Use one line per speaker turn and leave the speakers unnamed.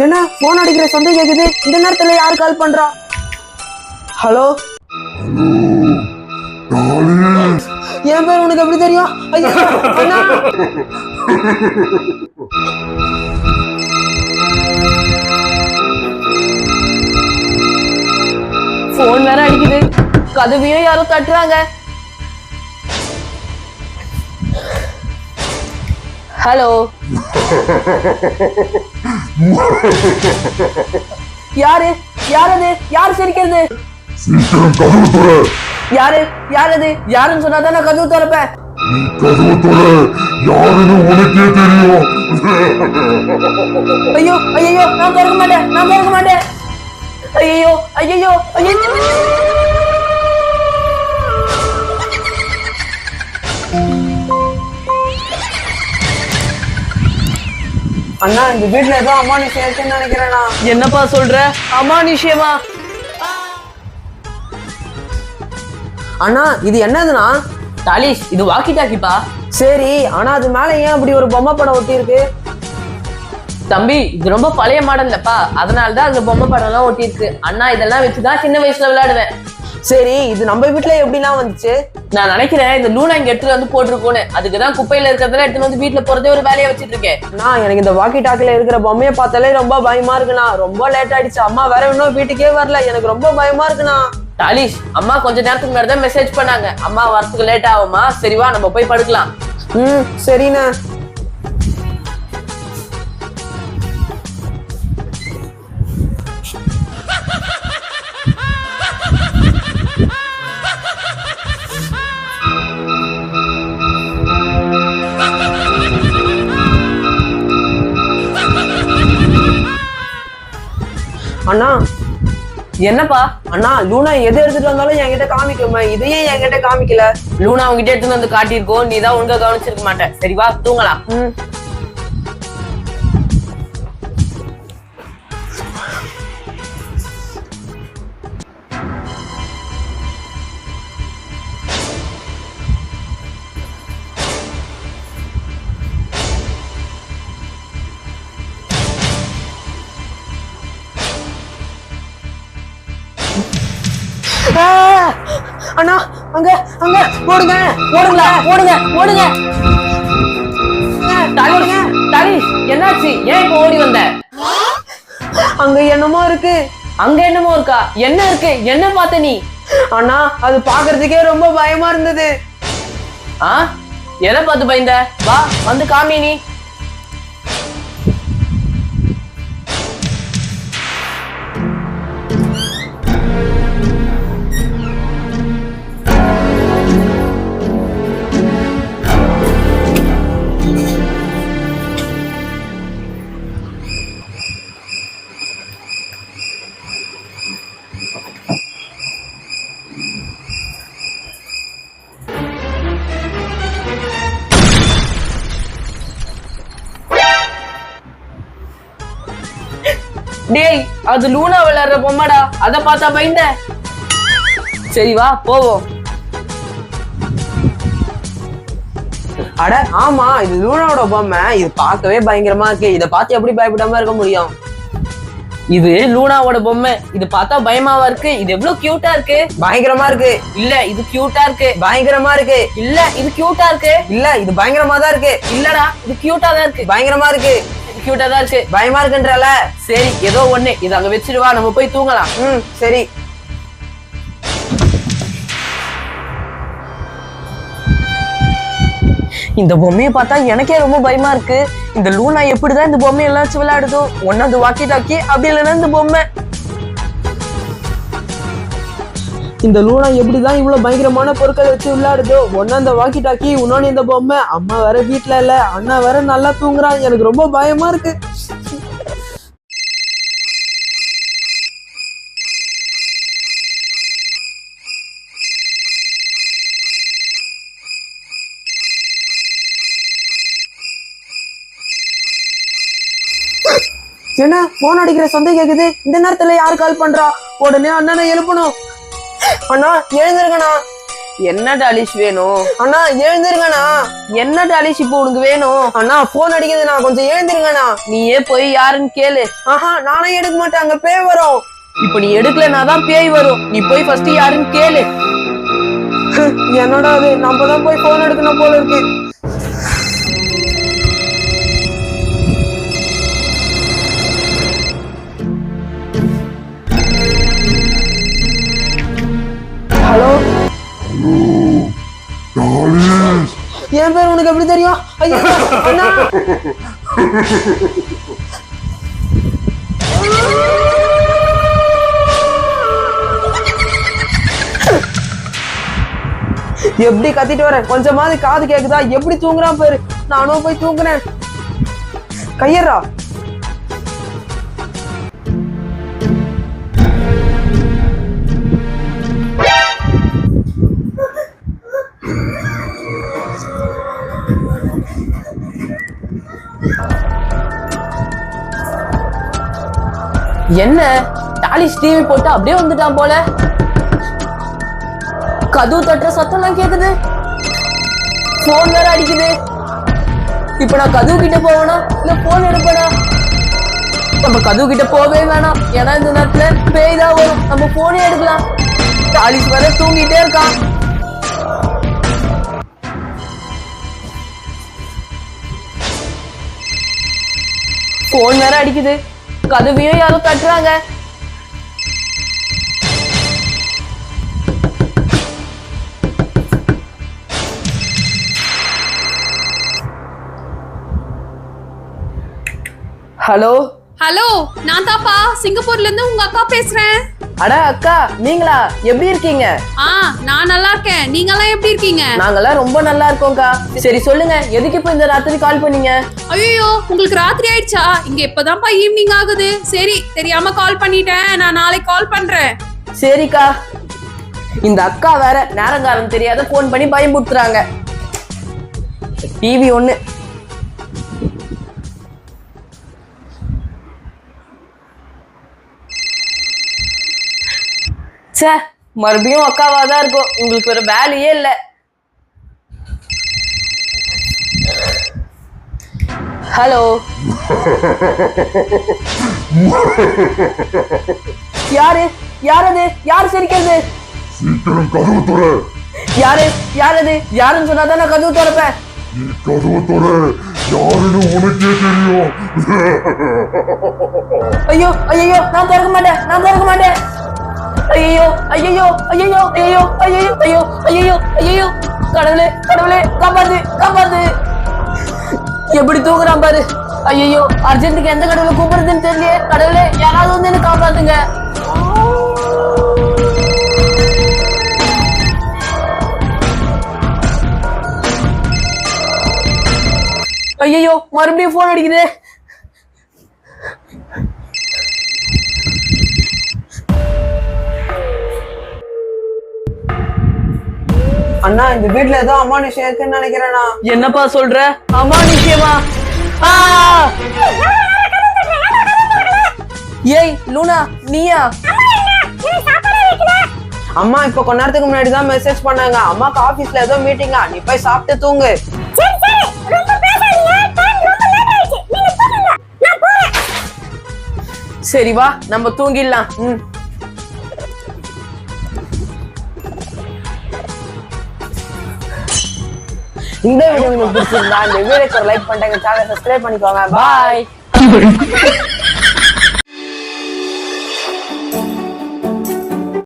என்ன போன் அடிக்கிற சந்தேகம் கேக்குது? இந்த நேரத்துல யாரு கால் பண்றா? ஹலோ, என் பேர் உனக்கு எப்படி தெரியும்? ஐயோ அண்ணா.
போன் வேற அடிக்குது, கதவையும் யாரோ தட்டுறாங்க. ஹலோ, யாரு யாரது? யாரு சிரிக்கிறது? யாரு யாரது? யாருன்னு சொன்னாதான் நான் கதவு திறப்பேன். ஐயோ ஐயோ, நான் திறக்க மாட்டேன், நான் திறக்க மாட்டேன். ஐயோ ஐயோ ஐயோ.
அண்ணா, இந்த வீட்டுல ஏதோ அமானுஷம் இருக்குன்னு நினைக்கிறேண்ணா.
என்னப்பா சொல்ற? அமானுஷ்யமா?
அண்ணா, இது என்னதுண்ணா?
தாலிஷ், இது வாக்கி டாக்கிப்பா.
சரி, ஆனா அது மேல ஏன் அப்படி ஒரு பொம்மை படம் ஒட்டி இருக்கு?
தம்பி, இது ரொம்ப பழைய மாடல்லப்பா, அதனாலதான் அந்த பொம்மை படம் எல்லாம் ஒட்டி இருக்கு. அண்ணா இதெல்லாம் வச்சுதான் சின்ன வயசுல விளையாடுவேன்.
சரி, இது நம்ம வீட்டுல எப்படிலாம் வந்துச்சு?
நான் நினைக்கிறேன் இந்த லூனா இங்க எடுத்துட்டு வந்து போட்டிருக்கோன்னு. அதுக்குதான் குப்பையில இருக்கிறதெல்லாம் எடுத்துட்டு வந்து வீட்டுல போறதே ஒரு வேலையை வச்சிட்டு இருக்கேன்.
எனக்கு இந்த வாக்கி டாக்கில இருக்கிற பொம்மையை பார்த்தாலே ரொம்ப பயமா இருக்குண்ணா. ரொம்ப லேட் ஆயிடுச்சு, அம்மா வேற இன்னும் வீட்டுக்கே வரல. எனக்கு ரொம்ப பயமா இருக்குண்ணா.
தாலிஷ், அம்மா கொஞ்ச நேரத்துக்கு முன்னாடி தான் மெசேஜ் பண்ணாங்க, அம்மா வரத்துக்கு லேட் ஆகுமா. சரி வா, நம்ம போய் படுக்கலாம்.
சரிண்ணா. அண்ணா.
என்னப்பா?
அண்ணா, லூனா எது எடுத்துட்டு வந்தாலும் என்கிட்ட காமிக்குமா, இதையே என்கிட்ட காமிக்கல.
லூனா உங்ககிட்ட எடுத்துட்டு வந்து காட்டியிருக்கோம், நீ தான் ஒழுங்கா கவனிச்சிருக்க மாட்டேன். சரி வா, தூங்கலாம்.
அண்ணா, அங்க அங்க ஓடுங்க,
ஓடுங்களா, ஓடுங்க ஓடுங்க. தாலிஷ், என்னாச்சு? ஏன் இப்ப ஓடி வந்த?
அங்க என்னமோ இருக்கு.
அங்க என்னமோ இருக்கா? என்ன இருக்கு? என்ன பார்த்த நீ?
அண்ணா, அது பாக்குறதுக்கே ரொம்ப பயமா இருந்தது.
எதை பார்த்து பயந்த? வா, வந்து காமி நீ. டேய், அது லூனா விளையாடுற பொம்மாடா, அத பார்த்தா பயந்த. சரி வா, போவோம்.
அட ஆமா, இது லூனாவோட பொம்மை. இது பார்க்கவே பயங்கரமா இருக்கு. இத பார்த்து எப்படி பயப்படாம இருக்க முடியும்?
இது லூனாவோட பொம்மை. இது பார்த்தா பயமாவா இருக்கு? இது எவ்வளவு கியூட்டா இருக்கு.
பயங்கரமா இருக்கு.
இல்ல, இது கியூட்டா இருக்கு.
பயங்கரமா இருக்கு.
இல்ல, இது கியூட்டா இருக்கு.
இல்ல, இது பயங்கரமா தான் இருக்கு.
இல்லடா, இது கியூட்டா தான் இருக்கு.
பயங்கரமா இருக்கு.
கியூட்டா தான் இருக்கு.
பயமா இருக்குன்றல.
சரி, ஏதோ ஒண்ணு, இது அங்க வச்சிருவா, நம்ம போய் தூங்கலாம்.
சரி.
இந்த பொம்மையை பார்த்தா எனக்கே ரொம்ப பயமா இருக்கு. இந்த லூனா எப்படிதான் இந்த பொம்மை எல்லாம் வச்சு விளையாடுதோ? ஒன்னா இந்த வாக்கி டாக்கி, அப்படி இல்லைன்னா இந்த பொம்மை.
இந்த லூனா எப்படிதான் இவ்வளவு பயங்கரமான பொருட்கள் வச்சு விளையாடுதோ? ஒன்னா இந்த வாக்கி டாக்கி, இன்னொன்னு இந்த பொம்மை. அம்மா வேற வீட்டுல இல்ல, அண்ணா வேற நல்லா தூங்குறான். எனக்கு ரொம்ப பயமா இருக்கு. என்ன போன் அடிக்கிற சந்தேகம் கேக்குது? இந்த நேரத்துல யாரு கால் பண்றா? உடனே அண்ணனை எழுப்பணும். அண்ணா எழுந்திருக்கண்ணா.
என்ன டாலிஷ் வேணும்?
அண்ணா எழுந்திருங்கண்ணா.
என்ன டாலிஷ் இப்போ உனக்கு வேணும்?
அண்ணா போன் அடிக்குதுண்ணா, கொஞ்சம் எழுந்திருங்கண்ணா.
நீயே போய் யாருன்னு கேளு.
ஆஹா, நானே எடுக்க மாட்டேன், அங்க பேய் வரும்.
இப்ப நீ எடுக்கலனா தான் பேய் வரும். நீ போய் ஃபர்ஸ்ட் யாருன்னு கேளு.
என்னடா அது, நம்ம தான் போய் போன் எடுக்கணும் போல இருக்கு. ஹலோ, என் பேர் உனக்கு எப்படி தெரியும்? ஐயோ அண்ணா. எப்படி கத்திட்டு வரேன், கொஞ்சமாவது காது கேக்குதா? எப்படி தூங்குறான் பாரு. நானும் போய் தூங்குறேன். கையறா.
என்ன டாலிஷ் டிவி போட்டு அப்படியே வந்துட்டான் போல. கதவு தட்டுற சத்தம்லாம் கேக்குது. போன் வேற அடிக்குது. இப்ப நான் கதவு கிட்ட போவேனா இல்ல போன் எடுப்பேனா? நம்ம கதவு கிட்ட போவே வேணாம், ஏன்னா இந்த நேரத்துல பேய் தான் வரும். நம்ம போனே எடுக்கலாம். டாலிஷ் வேற தூங்கிட்டே இருக்கான். போன் வேற அடிக்குது. கதவையும் யாரோ தட்டுறாங்க. ஹலோ
ஹலோ, நான் தாப்பா சிங்கப்பூர்ல இருந்து உங்க அக்கா பேசுறேன்.
அட அக்கா, நீங்களா? எப்படி இருக்கீங்க?
நான் நல்லா இருக்கேன். நீங்க எல்லாம் எப்படி இருக்கீங்க?
நாங்கெல்லாம் ரொம்ப நல்லா இருக்கோம்க்கா. சரி சொல்லுங்க, எதுக்கு இப்ப இந்த ராத்திரி கால் பண்ணீங்க?
ஐயோ, உங்களுக்கு ராத்திரி ஆயிடுச்சா? இங்க இப்பதான்ப்பா ஈவினிங் ஆகுது. சரி, தெரியாம கால் பண்ணிட்டேன். நான் நாளைக்கு கால் பண்றேன்.
சரிக்கா. இந்த அக்கா வேற நேரங்காலம் தெரியாத போன் பண்ணி பயமுறுத்துறாங்க. டிவி ஒண்ணு. சே, மறுபடியும் அக்காவா தான் இருக்கும். உங்களுக்கு ஒரு வேலையே இல்ல. ஹலோ, யாரு யாரது? யாரு சிரிக்கிறது?
சீக்கிரம் கதவு தொற.
யாரு யாரது? யாருன்னு சொன்னாதான் நான் கதவு திறப்பேன்.
நீ கதவு தொற. யாருன்னு உனக்கே தெரியும்.
ஐயோ ஐயோ, நான் திறக்க மாட்டேன், நான் திறக்க மாட்டேன். ஐயோ ஐயோ ஐயோ ஐயோ ஐயோ ஐயோ ஐயோ ஐயோ, கடவுளே கடவுளே, காப்பாத்து காப்பாத்து. எப்படி தூங்குறான் பாரு. ஐயோ, அர்ஜென்ட்டுக்கு எந்த கடவுளை கூப்பிடுறதுன்னு தெரியலையே. கடவுளே, யாராவது வந்து என்ன காப்பாத்துங்க. ஐயோ, மறுபடியும் போன் அடிக்குது.
அண்ணா, இந்த வீட்டுல ஏதோ அமானுஷம் இருக்குன்னு நினைக்கிறேண்ணா.
என்னப்பா சொல்ற? அமானுஷ்யமா? ஏய் லூனா, நீயா?
அம்மா இப்ப கொஞ்ச நேரத்துக்கு முன்னாடி தான் மெசேஜ் பண்ணாங்க. அம்மாக்கு ஆபீஸ்ல ஏதோ மீட்டிங்கா, நீ போய் சாப்பிட்டு தூங்கு.
சரி வா, நம்ம தூங்கிடலாம்.
இந்த வீடியோ உங்களுக்கு பிடிச்சிருந்தா இந்த வீடியோக்கு ஒரு லைக் பண்ணிட்டு சேனலை சப்ஸ்கிரைப் பண்ணிக்கோங்க.
பாய்.